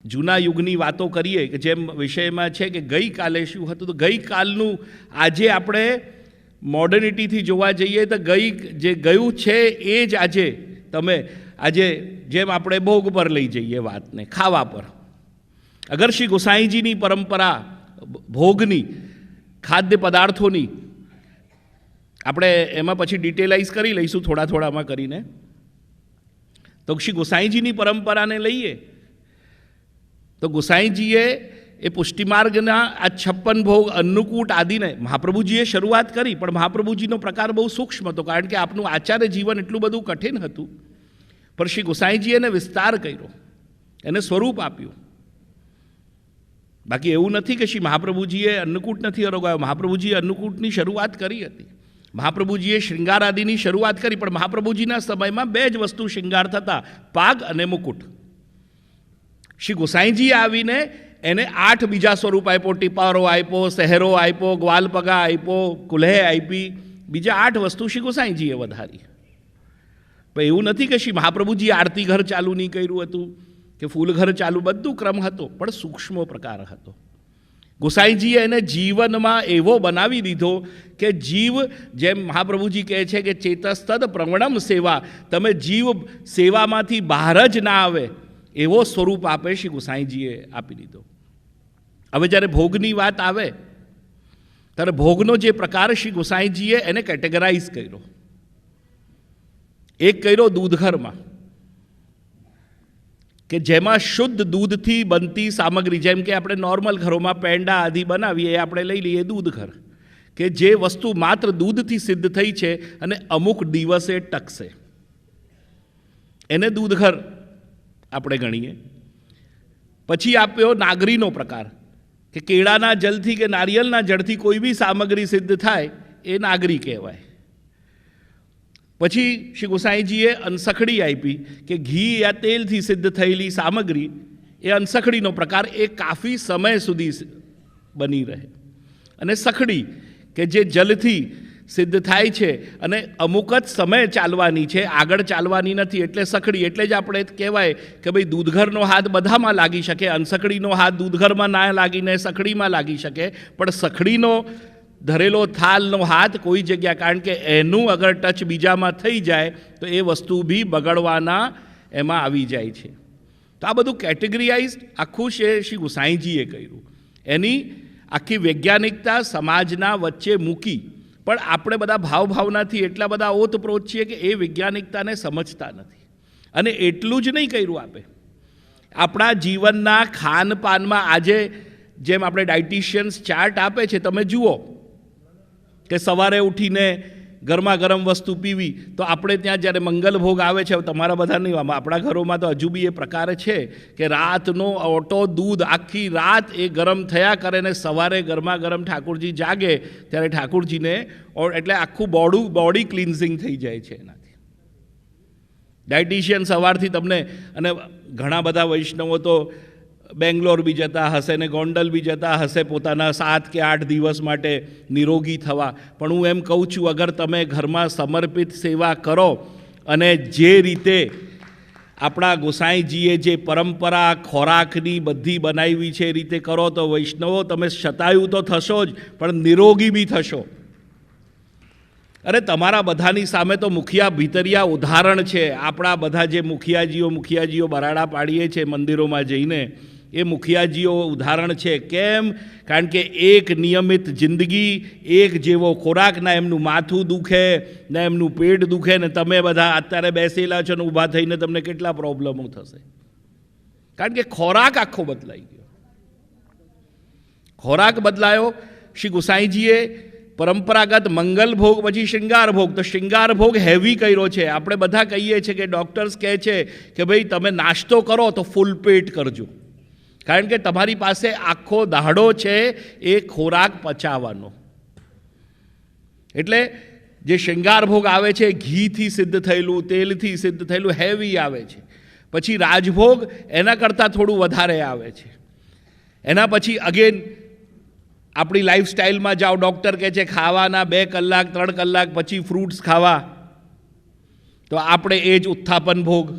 જૂના યુગની વાતો કરીએ કે જેમ વિષયમાં છે કે ગઈકાલે શું હતું, તો ગઈકાલનું આજે આપણે મોડર્નિટીથી જોવા જઈએ તો જે ગયું છે એ જ આજે તમે આજે જેમ આપણે ભોગ પર લઈ જઈએ વાતને, ખાવા પર. અગર શ્રી ગોસાઈજીની પરંપરા ભોગની, ખાદ્ય પદાર્થોની, આપણે એમાં પછી ડિટેલાઇઝ કરી લઈશું થોડામાં કરીને. તો શ્રી ગોસાઈજીની પરંપરાને લઈએ તો ગોસાઈજીએ એ પુષ્ટિમાર્ગના આ 56 ભોગ અન્નકૂટ આદિને મહાપ્રભુજીએ શરૂઆત કરી, પણ મહાપ્રભુજીનો પ્રકાર બહુ સૂક્ષ્મ હતો, કારણ કે આપનું આચાર્ય જીવન એટલું બધું કઠિન હતું. પણ શ્રી ગોસાઈજીએ એને વિસ્તાર કર્યો, એને સ્વરૂપ આપ્યું. બાકી એવું નથી કે શ્રી મહાપ્રભુજીએ અન્નકૂટ નથી અરોગાયો, મહાપ્રભુજીએ અન્નકૂટની શરૂઆત કરી હતી. મહાપ્રભુજીએ શૃંગાર આદિની શરૂઆત કરી, પણ મહાપ્રભુજીના સમયમાં 2 જ વસ્તુ શૃંગાર થતા, પાગ અને મુકુટ. શ્રી ગોસાઈજીએ આવીને એને 8 બીજા સ્વરૂપ આપ્યો, ટીપારો આપ્યો, સહેરો આપ્યો, ગ્વાલપગા આપ્યો, કુલ્હે આપી, બીજા 8 વસ્તુ શ્રી ગોસાઈજીએ વધારી. પણ એવું નથી કે શ્રી મહાપ્રભુજીએ આરતી ઘર ચાલુ નહીં કર્યું હતું કે ફૂલ ઘર ચાલુ, બધું ક્રમ હતો, પણ સૂક્ષ્મ પ્રકાર હતો. ગોસાઈજીએ એને જીવનમાં એવો બનાવી દીધો કે જીવ, જેમ મહાપ્રભુજી કહે છે કે ચેતસ્તદ પ્રવણમ સેવા, તમે જીવ સેવામાંથી બહાર જ ના આવે એવો સ્વરૂપ આપે શ્રી ગોસાઈજીએ આપી દીધો. હવે જ્યારે ભોગની વાત આવે ત્યારે ભોગનો જે પ્રકાર શ્રી ગોસાઈજીએ એને કેટેગરાઇઝ કર્યો. એક કર્યો દૂધઘરમાં, કે જેમાં શુદ્ધ દૂધથી બનતી સામગ્રી, જેમ કે આપણે નોર્મલ ઘરોમાં પેંડા આદિ બનાવીએ, એ આપણે લઈ લઈએ દૂધઘર, કે જે વસ્તુ માત્ર દૂધથી સિદ્ધ થઈ છે અને અમુક દિવસે ટકશે, એને દૂધઘર આપણે ગણીએ. પછી આપ્યો નાગરીનો પ્રકાર, કે કેળાના જલથી કે નારિયેળના જળથી કોઈ બી સામગ્રી સિદ્ધ થાય એ નાગરી કહેવાય. પછી શ્રી ગોસાઈજીએ અનસખડી આપી, કે ઘી યા તેલથી સિદ્ધ થયેલી સામગ્રી, એ અનસખડીનો પ્રકાર, એ કાફી સમય સુધી બની રહે. અને સખડી, કે જે જલથી સિદ્ધ થાય છે અને અમુક જ સમય ચાલવાની છે, આગળ ચાલવાની નથી, એટલે સખડી. એટલે જ આપણે કહેવાય કે ભાઈ દૂધઘરનો હાથ બધામાં લાગી શકે, અનસખડીનો હાથ દૂધઘરમાં ના લાગીને સખડીમાં લાગી શકે, પણ સખડીનો ધરેલો થાલનો હાથ કોઈ જગ્યા, કારણ કે એનું અગર ટચ બીજામાં થઈ જાય તો એ વસ્તુ બી બગડવાના એમાં આવી જાય છે. તો આ બધું કેટેગરીઝ આખું છે શ્રી ગોસાઈજીએ કર્યું. એની આખી વૈજ્ઞાનિકતા સમાજના વચ્ચે મૂકી, પણ આપણે બધા ભાવનાથી એટલા બધા ઓતપ્રોત છીએ કે એ વૈજ્ઞાનિકતાને સમજતા નથી. અને એટલું જ નહીં કર્યું આપે, આપણા જીવનના ખાનપાનમાં આજે જેમ આપણે ડાયટિશિયન્સ ચાર્ટ આપે છે, તમે જુઓ કે સવારે ઉઠીને ગરમા ગરમ વસ્તુ પીવી, તો આપણે ત્યાં જ્યારે મંગલ ભોગ આવે છે, તમારા બધા નહીં, આપણા ઘરોમાં તો હજુ બી એ પ્રકાર છે કે રાતનો ઓટો દૂધ આખી રાત એ ગરમ થયા કરે ને સવારે ગરમા ગરમ ઠાકોરજી જાગે ત્યારે ઠાકોરજીને, એટલે આખું બોડી ક્લિન્ઝિંગ થઈ જાય છે એનાથી. ડાયટિશિયન સવારથી તમને, અને ઘણા બધા વૈષ્ણવો તો બેંગ્લોર બી જતા હશે ને ગોંડલ બી જતા હશે પોતાના 7 કે 8 દિવસ માટે નિરોગી થવા. પણ હું એમ કહું છું, અગર તમે ઘરમાં સમર્પિત સેવા કરો અને જે રીતે આપણા ગોસાઈજીએ જે પરંપરા ખોરાકની બધી બનાવી છે એ રીતે કરો, તો વૈષ્ણવો તમે શતાયુ તો થશો જ, પણ નિરોગી બી થશો. અરે તમારા બધાની સામે તો મુખિયા ભીતરિયા ઉદાહરણ છે. આપણા બધા જે મુખિયાજીઓ બરાડા પાડીએ છે મંદિરોમાં જઈને, એ મુખિયાજીઓ ઉદાહરણ છે. કેમ? કારણ કે એક નિયમિત જિંદગી, એક જેવો ખોરાક, ના એમનું માથું દુખે ને એમનું પેટ દુખે, ને તમે બધા અત્યારે બેસેલા છો ને ઊભા થઈને તમને કેટલા પ્રોબ્લેમો થશે, કારણ કે ખોરાક આખો બદલાઈ ગયો. ખોરાક બદલાયો. શ્રી ગોસાઈજીએ પરંપરાગત મંગલ ભોગ, પછી શૃંગાર ભોગ. તો શૃંગાર ભોગ હેવી કર્યો છે. આપણે બધા કહીએ છીએ કે ડૉક્ટર્સ કહે છે કે ભાઈ તમે નાસ્તો કરો તો ફૂલ પેટ કરજો, કારણ કે તમારી પાસે આખો દાડો છે એ ખોરાક પચાવવાનો. એટલે જે શૃંગાર ભોગ આવે છે ઘીથી સિદ્ધ થયેલું, તેલથી સિદ્ધ થયેલું હેવી આવે છે. પછી રાજભોગ એના કરતાં થોડું વધારે આવે છે. એના પછી અગેન આપણી લાઈફસ્ટાઈલમાં જાઓ, ડૉક્ટર કહે છે ખાવાના 2 કલાક 3 કલાક પછી ફ્રૂટ્સ ખાવા, તો આપણે એ જ ઉત્થાપન ભોગ,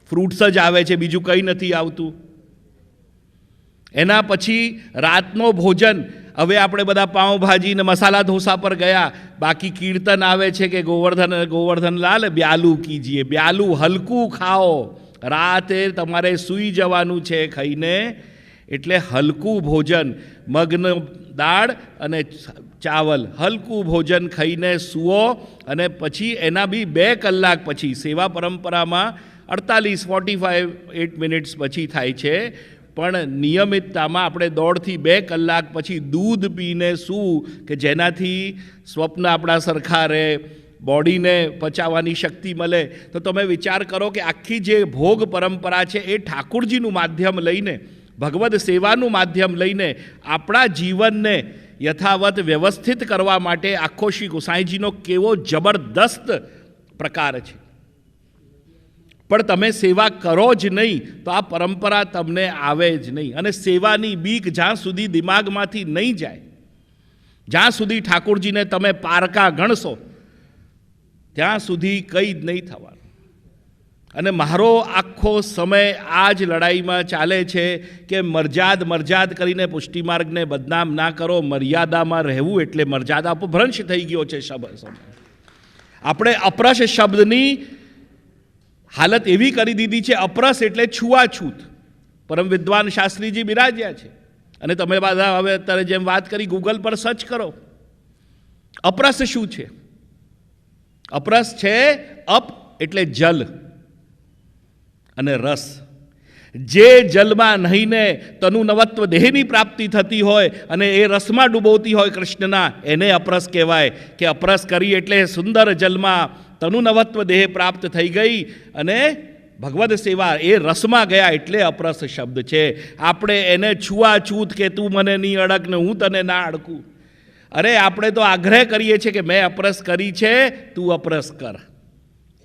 ફ્રૂટ્સ જ આવે છે, બીજું કંઈ નથી આવતું. એના પછી રાતનો ભોજન, હવે આપણે બધા પાઉંભાજી ને મસાલા ઢોસા પર ગયા, બાકી કીર્તન આવે છે કે ગોવર્ધનલાલ બ્યાલું કીજીએ, બ્યાલું હલકું ખાઓ, રાતે તમારે સૂઈ જવાનું છે ખાઈને. એટલે હલકું ભોજન, મગનો દાળ અને ચાવલ, હલકું ભોજન ખાઈને સૂવો. અને પછી એના બી 2 કલાક પછી, સેવા પરંપરામાં 45-48 મિનિટ્સ પછી થાય છે, પણ નિયમિતતામાં આપણે 1.5થી 2 કલાક પછી દૂધ પીને સૂવું, કે જેનાથી સ્વપ્ન આપણા સરખા રહે, બોડીને પચાવવાની શક્તિ મળે. તો તમે વિચાર કરો કે આખી જે ભોગ પરંપરા છે એ ઠાકુરજીનું માધ્યમ લઈને, ભગવદ સેવાનું માધ્યમ લઈને આપણા જીવનને યથાવત વ્યવસ્થિત કરવા માટે આખો શ્રી ગોસાઈજીનો કેવો જબરદસ્ત પ્રકાર છે. પણ તમે સેવા કરો જ નહીં તો આ પરંપરા તમને આવે જ નહીં. અને સેવાની બીક જ્યાં સુધી દિમાગમાંથી નહીં જાય, જ્યાં સુધી ઠાકોરજીને તમે પારકા ગણશો, ત્યાં સુધી કંઈ જ નહીં થવાનું. અને મારો આખો સમય આ જ લડાઈમાં ચાલે છે કે મરજાદ કરીને પુષ્ટિમાર્ગને બદનામ ના કરો, મર્યાદામાં રહેવું. એટલે મર્યાદા અપભ્રંશ થઈ ગયો છે શબ્દ. આપણે અપ્રશ શબ્દની હાલત એવી કરી દીધી છે. અપ્રસ એટલે છૂઆછૂત. પરમ વિદ્વાન શાસ્ત્રીજી બિરાજ્યા છે, અને તમે બધા હવે અત્યારે જેમ વાત કરી, ગૂગલ પર સર્ચ કરો, અપ્રસ શું છે? અપ્રસ છે અપ એટલે જલ અને રસ. જે જલમાં નહીંને તનુ નવત્વ દેહની પ્રાપ્તિ થતી હોય અને એ રસમાં ડૂબોતી હોય કૃષ્ણના, એને અપ્રસ કહેવાય. કે અપ્રસ કરી એટલે સુંદર જલમાં તનુ નવત્વ દેહ પ્રાપ્ત થઈ ગઈ અને ભગવદ સેવા એ રસમાં ગયા, એટલે અપ્રસ શબ્દ છે. આપણે એને છૂઆછૂત કે તું મને નહીં અડક ને હું તને ના અડકું. અરે આપણે તો આગ્રહ કરીએ છીએ કે મેં અપ્રસ કરી છે, તું અપ્રસ કર.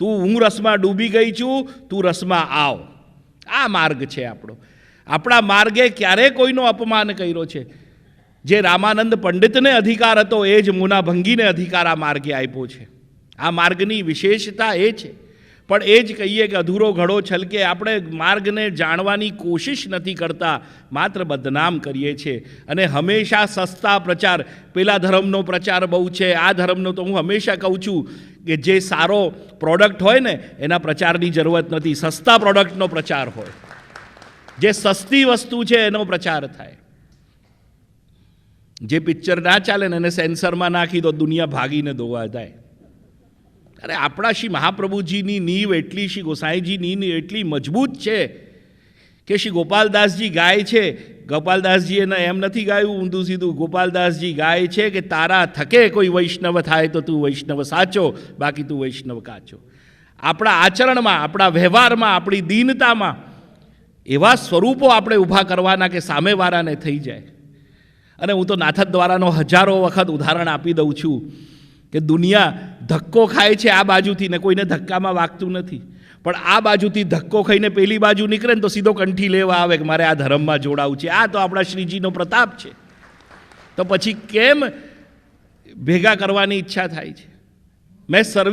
હું રસમાં ડૂબી ગઈ છું, તું રસમાં આવ. આ માર્ગ છે આપણો. આપણા માર્ગે ક્યારે કોઈનો અપમાન કર્યો છે? જે રામાનંદ પંડિતને અધિકાર હતો એ જ મુના ભંગીને અધિકાર આ માર્ગે આપ્યો છે. આ માર્ગની વિશેષતા એ છે. પણ એ જ કહીએ કે અધૂરો ઘડો છલકે. આપણે માર્ગને જાણવાની કોશિશ નથી કરતા, માત્ર બદનામ કરીએ છીએ. અને હંમેશા સસ્તા પ્રચાર, પેલા ધર્મનો પ્રચાર બહુ છે, આ ધર્મનો. તો હું હંમેશા કહું છું કે જે સારો પ્રોડક્ટ હોય ને એના પ્રચારની જરૂરત નથી, સસ્તા પ્રોડક્ટનો પ્રચાર હોય. જે સસ્તી વસ્તુ છે એનો પ્રચાર થાય. જે પિક્ચર ના ચાલે ને એને સેન્સરમાં નાખી દો, દુનિયા ભાગીને ધોવા જાય. અરે આપણા શ્રી મહાપ્રભુજીની નીવ એટલી, શ્રી ગોસાઈજીની નીવ એટલી મજબૂત છે કે શ્રી ગોપાલદાસજી ગાય છે. ગોપાલદાસજી એને એમ નથી ગાયું ઊંધું સીધું. ગોપાલદાસજી ગાય છે કે તારા થકે કોઈ વૈષ્ણવ થાય તો તું વૈષ્ણવ સાચો, બાકી તું વૈષ્ણવ કાચો. આપણા આચરણમાં, આપણા વ્યવહારમાં, આપણી દીનતામાં એવા સ્વરૂપો આપણે ઊભા કરવાના કે સામેવાળાને થઈ જાય. અને હું તો નાથદ દ્વારાનો હજારો વખત ઉદાહરણ આપી દઉં છું કે દુનિયા ધક્કો ખાય છે આ બાજુથી ને કોઈને ધક્કામાં વાગતું નથી, પણ આ બાજુથી ધક્કો ખાઈને પેલી બાજુ નીકળે ને તો સીધો કંઠી લેવા આવે કે મારે આ ધર્મમાં જોડાવું છે. આ તો આપણા શ્રીજીનો પ્રતાપ છે. તો પછી કેમ ભેગા કરવાની ઈચ્છા થાય છે? મેં સર્વે